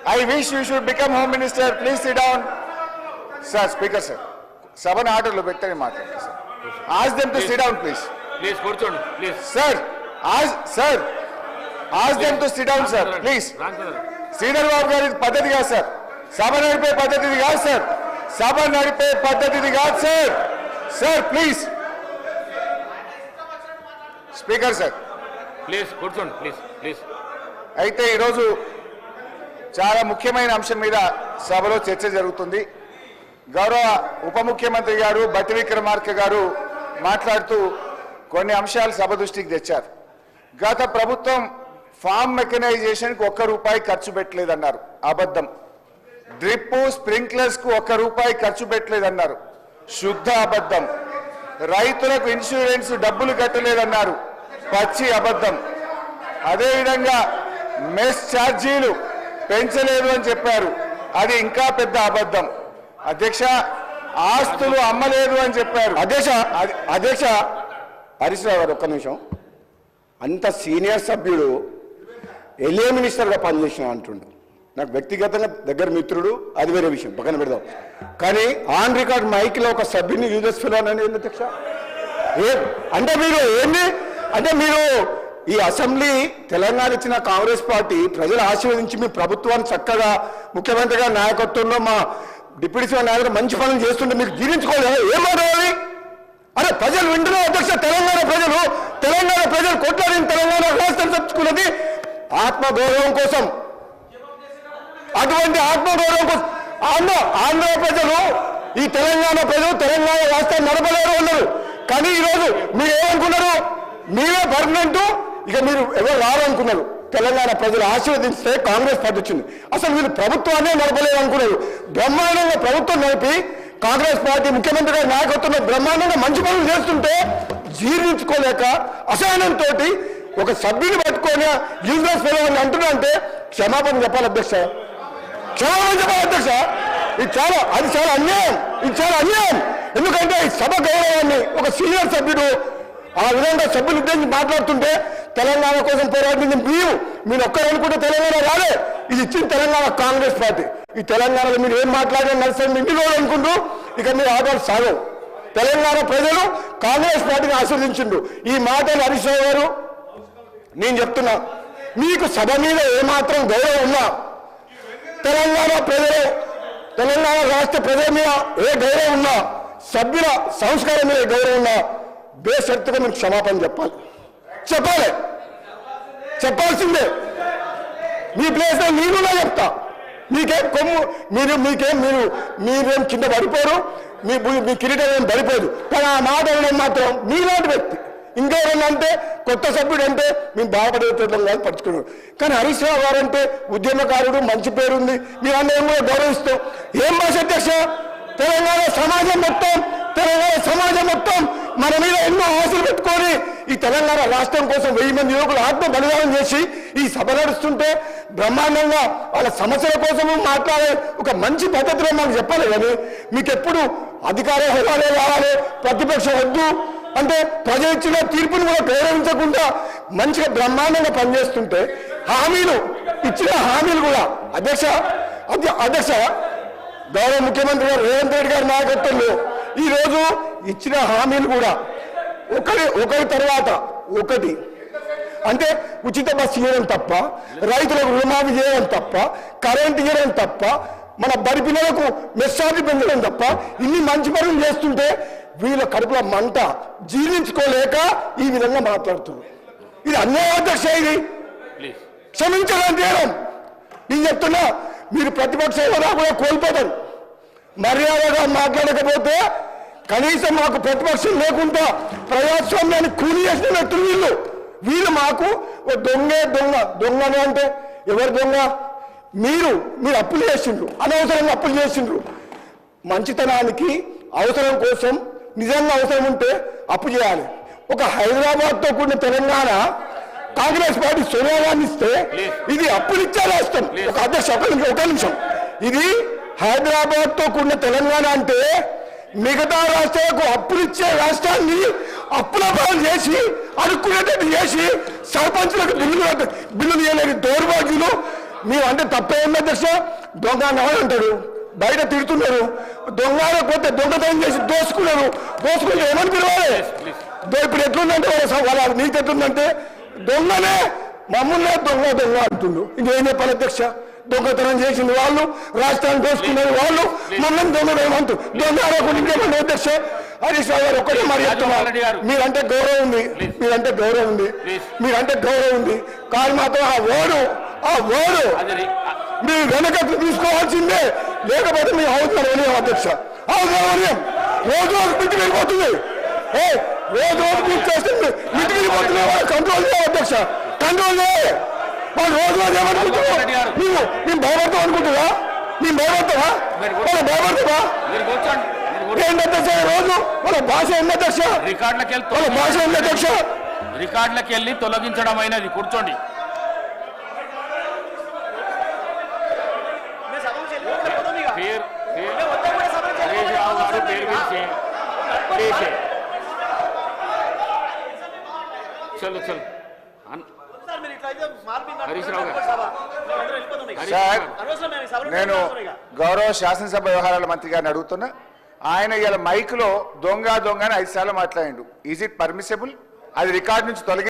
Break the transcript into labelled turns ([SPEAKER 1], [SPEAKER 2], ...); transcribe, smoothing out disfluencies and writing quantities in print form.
[SPEAKER 1] I wish you should become Home Minister. Please sit down. Sir, Speaker, sir. Seven ఆర్డర్లు పెట్టని మాట్లాడండి sir. Ask them to sit down, please.
[SPEAKER 2] Please, కూర్చోండి, please.
[SPEAKER 1] Sir, ask them to sit down, sir. Please. Sridhar Babu గారి పద్ధతి కాదు sir. సభ నడిపే పద్ధతి ఇది కాదు సార్. సభ నడిపే పద్ధతి ఇది కాదు sir. Sir please. Speaker sir.
[SPEAKER 2] Please కూర్చోండి, ప్లీజ్.
[SPEAKER 1] అయితే ఈరోజు చాలా ముఖ్యమైన అంశం మీద సభలో చర్చ జరుగుతుంది. గౌరవ ఉప ముఖ్యమంత్రి గారు బట్టి విక్రమార్క గారు మాట్లాడుతూ కొన్ని అంశాలు సభ దృష్టికి తెచ్చారు. గత ప్రభుత్వం ఫార్మ్ మెకనైజేషన్కి ₹1 ఖర్చు పెట్టలేదన్నారు. అబద్ధం. డ్రిప్ స్ప్రింక్లర్స్ కు ₹1 ఖర్చు పెట్టలేదన్నారు. శుద్ధ అబద్ధం. రైతులకు ఇన్సూరెన్స్ డబ్బులు కట్టలేదన్నారు. పచ్చి అబద్ధం. అదేవిధంగా మెస్ ఛార్జీలు పెంచలేదు అని చెప్పారు. అది ఇంకా పెద్ద అబద్ధం. అధ్యక్ష, ఆస్తులు అమ్మలేదు అని చెప్పారు.
[SPEAKER 3] అధ్యక్ష హరీష్ రావు గారు ఒక్క నిమిషం. అంత సీనియర్ సభ్యుడు ఎల్ఏ మినిస్టర్గా పనిచేసిన అంటుండు. నాకు వ్యక్తిగతంగా దగ్గర మిత్రుడు, అది వేరే విషయం, పక్కన పెడదాం. కానీ ఆన్ రికార్డ్ మైక్లో ఒక సభ్యుని యూజెస్ ఫిల్ అనేది ఏంది అధ్యక్ష? అంటే మీరు ఏంది అంటే మీరు ఈ అసెంబ్లీ తెలంగాణ ఇచ్చిన కాంగ్రెస్ పార్టీ ప్రజలు ఆశీర్వదించి మీ ప్రభుత్వాన్ని చక్కగా ముఖ్యమంత్రి గారి నాయకత్వంలో మా డిప్యూటీ సీఎం నాయకులు మంచి పనులు చేస్తుంటే మీకు జీర్ణించుకోలేదు. ఏం మాట్లాడాలి? అరే ప్రజలు వింటున్నారు అధ్యక్ష. తెలంగాణ ప్రజలు కొట్లాడిన తెలంగాణ రాష్ట్రం తెచ్చుకున్నది ఆత్మగౌరవం కోసం. అటువంటి ఆత్మగౌరవం కోసం ఆంధ్ర ప్రజలు, ఈ తెలంగాణ ప్రజలు తెలంగాణ రాష్ట్రాన్ని నడపలేరు ఉన్నారు. కానీ ఈరోజు మీరు ఏమనుకున్నారు? మీరే పర్మనెంట్, ఇక మీరు ఎవరు రారు అనుకున్నారు. తెలంగాణ ప్రజలు ఆశీర్వదిస్తే కాంగ్రెస్ పార్టీ వచ్చింది. అసలు వీళ్ళు ప్రభుత్వాన్ని నడపలేరు అనుకున్నారు. బ్రహ్మాండంగా ప్రభుత్వం నడిపి కాంగ్రెస్ పార్టీ ముఖ్యమంత్రి గారి నాయకత్వంలో బ్రహ్మాండంగా మంచి పనులు చేస్తుంటే జీర్ణించుకోలేక అసహనంతో ఒక సభ్యుని పట్టుకొని యూజ్లెస్ ఫెలో అని అంటున్నా అంటే క్షమాపణ చెప్పాలి అధ్యక్ష. అది చాలా అన్యాయం. ఎందుకంటే ఈ సభ గౌరవాన్ని ఒక సీనియర్ సభ్యుడు ఆ విధంగా సభ్యులు ఉద్దేశించి మాట్లాడుతుంటే తెలంగాణ కోసం పోరాడింది మీరు ఒక్కరు అనుకుంటే తెలంగాణ రాలే. ఇది ఇచ్చిన తెలంగాణ కాంగ్రెస్ పార్టీ. ఈ తెలంగాణలో మీరు ఏం మాట్లాడినా నడుస్తుంది ఇంటి రోజు అనుకుంటూ ఇక మీరు ఆటలు సాగవు. తెలంగాణ ప్రజలు కాంగ్రెస్ పార్టీని ఆస్వాదించిండు. ఈ మాటలు హరీష్ రావు గారు నేను చెప్తున్నా, మీకు సభ మీద ఏమాత్రం గౌరవం ఉన్నా, తెలంగాణ రాష్ట్ర ప్రజల మీద ఏ గౌరవం ఉన్నా, సభ్యుల సంస్కారం మీద గౌరవం ఉన్నా బేషరతుగా మీరు క్షమాపణ చెప్పాల్సిందే. మీ ప్లేస్లో నేనున్నా చెప్తా. మీకేం కొమ్ము మీరేం కింద పడిపోరు, మీ కిరీటం ఏం పడిపోదు. కానీ ఆ మాట అనడం మాత్రం మీలాంటి వ్యక్తి. ఇంకెవరన్నా అంటే కొత్త సభ్యుడు అంటే మేము బాధపడేటట్లం కాదు పట్టుకున్నాడు. కానీ హరీష్ రావు గారు అంటే ఉద్యమకారుడు, మంచి పేరుంది, మీరు అందరం కూడా గౌరవిస్తాం. ఏం భాష అధ్యక్ష? తెలంగాణ సమాజం మొత్తం మన మీద ఎన్నో ఆశలు పెట్టుకొని ఈ తెలంగాణ రాష్ట్రం కోసం 1000 మంది యువకులు ఆత్మ బలిదానం చేసి ఈ సభ నడుస్తుంటే బ్రహ్మాండంగా వాళ్ళ సమస్యల కోసము మాట్లాడే ఒక మంచి పద్ధతిలో మాకు చెప్పాలి. కానీ మీకు ఎప్పుడు అధికార హోదాలే కావాలి, ప్రతిపక్షం వద్దు అంటే ప్రజలు ఇచ్చిన తీర్పును కూడా గౌరవించకుండా మంచిగా బ్రహ్మాండంగా పనిచేస్తుంటే ఇచ్చిన హామీలు కూడా అధ్యక్ష గౌరవ ముఖ్యమంత్రి గారు రేవంత్ రెడ్డి గారి నాయకత్వంలో ఈరోజు ఇచ్చిన హామీలు కూడా ఒకరి తర్వాత ఒకటి అంటే ఉచిత బస్సు చేయడం తప్ప, రైతులకు రుణమాఫీ చేయడం తప్ప, కరెంటు చేయడం తప్ప, మన బడి పిల్లలకు మెస్సార్జీ పెంచడం తప్ప ఇన్ని మంచి పనులు చేస్తుంటే వీళ్ళ కడుపుల మంట జీర్ణించుకోలేక ఈ విధంగా మాట్లాడుతున్నారు. ఇది అన్యాయం అధ్యక్ష. ఇది క్షమించడం చేయడం. నేను చెప్తున్నా, మీరు ప్రతిపక్ష హోదా కూడా కోల్పోతారు. మర్యాదగా మాట్లాడకపోతే కనీసం మాకు ప్రతిపక్షం లేకుండా ప్రజాస్వామ్యాన్ని కూలి చేసిన వ్యక్తులు వీళ్ళు మాకు దొంగ అంటే ఎవరు దొంగ? మీరు అప్పులు చేసిండ్రు, అనవసరంగా అప్పులు చేసిండ్రు. మంచితనానికి అవసరం కోసం నిజంగా అవసరం ఉంటే అప్పు చేయాలి. ఒక హైదరాబాద్తో కూడిన తెలంగాణ కాంగ్రెస్ పార్టీ సోనియా గాంధీ ఇస్తే ఇది అప్పులు ఇచ్చే రాష్ట్రం. ఒక అధ్యక్ష ఒక నిమిషం. ఇది హైదరాబాద్తో కూడిన తెలంగాణ అంటే మిగతా రాష్ట్రాలకు అప్పులు ఇచ్చే రాష్ట్రాన్ని అప్పుల పాలు చేసి అడుక్కునేటట్టు చేసి సర్పంచులకు బిల్లులు చేయలేని దౌర్భాగ్యులు మీరు అంటే తప్పేంది అధ్యక్ష? దొంగ అన్నవాడు అంటాడు, బయట తిడుతున్నారు, దొంగ దొంగతనం చేసి దోసుకుంటే ఏమని పిలవాలి? ఇప్పుడు ఎట్లుందంటే వాళ్ళ నీతి ఎట్లుందంటే దొంగనే మమ్మల్నే దొంగ అంటుండు. ఇంకేం చెప్పాలి అధ్యక్ష? దొంగతనం చేసింది వాళ్ళు, రాష్ట్రాన్ని దోసుకున్నది వాళ్ళు, మమ్మల్ని దొంగతనం దొంగ ఆడకుండా ఇంకేమంటే అధ్యక్ష? హరీష్ రావు గారు ఒక్కటే మరి చెప్తున్నా, మీరంటే గౌరవం ఉంది, మీరంటే గౌరవం ఉంది, కానీ మాత్రం ఆ ఓడు మీరు వెనక తీసుకోవాల్సిందే, లేకపోతే మీ అవసరం అధ్యక్ష. అవసరం రోజు మిట్టి వెళ్ళిపోతుంది, రోజు పూర్తి చేస్తుంది, మిట్టి వెళ్ళిపోతుంది. కంట్రోల్ చేయాలి అధ్యక్ష, కంట్రోల్ చేయాలి. వాళ్ళు రోజు ఏమనుకుంటున్నావు? మేము భయపడతాం అనుకుంటున్నా? మేము భయపడతావా? వాళ్ళు భయపడతావా? ఏంటి అధ్యక్ష? రోజు వాళ్ళ భాష ఉంది అధ్యక్ష, వాళ్ళ భాష ఉంది అధ్యక్ష.
[SPEAKER 2] రికార్డులకు వెళ్ళి తొలగించడం అయినది. కూర్చోండి. చలో చలో హరీష్ రావు గారు,
[SPEAKER 1] సార్, నేను గౌరవ శాసనసభ వ్యవహారాల మంత్రి గారిని అడుగుతున్నా. ఆయన ఇలా మైక్ లో దొంగ అని 5 సార్లు మాట్లాడిండు. Is it permissible? అది రికార్డ్ నుంచి తొలగి